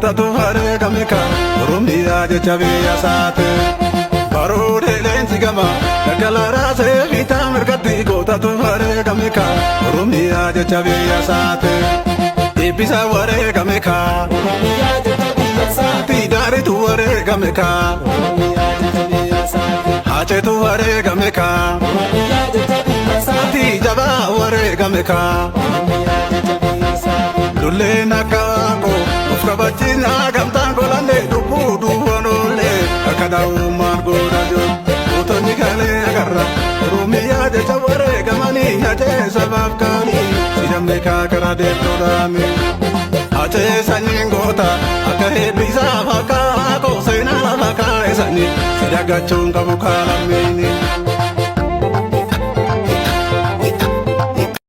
goota tu wareegame ka Oromiyaa jecha biyya isaati. Baroode leensi gama daldalaa seefitaa mirgatti goota tu wareegame ka Oromiyaa jecha biyya isaati. Eebbisa wareegame ka Oromiyaa jecha biyya isaati. Daaritu wareegame ka Oromiyaa jecha biyya isaati. Haceetu wareegame ka Oromiyaa jecha biyya isaati. Jabaa wareegame ka Oromiyaa jecha biyya isaati. Lulleen akka waangoo of kabachiisa gamtaan golanne lubbuu duwwanoollee akka daa'ummaan godha jiru. Gootonni galee agarra Oromiyaa jecha wareegamanii hacee sabaaf kaanii sidhamne kaakara deemtoodhaami. Hacee sanyiin goota akka hedduu isaaf akka seenaa lafa kaa'esanii si daggachuun qabu kaalamee.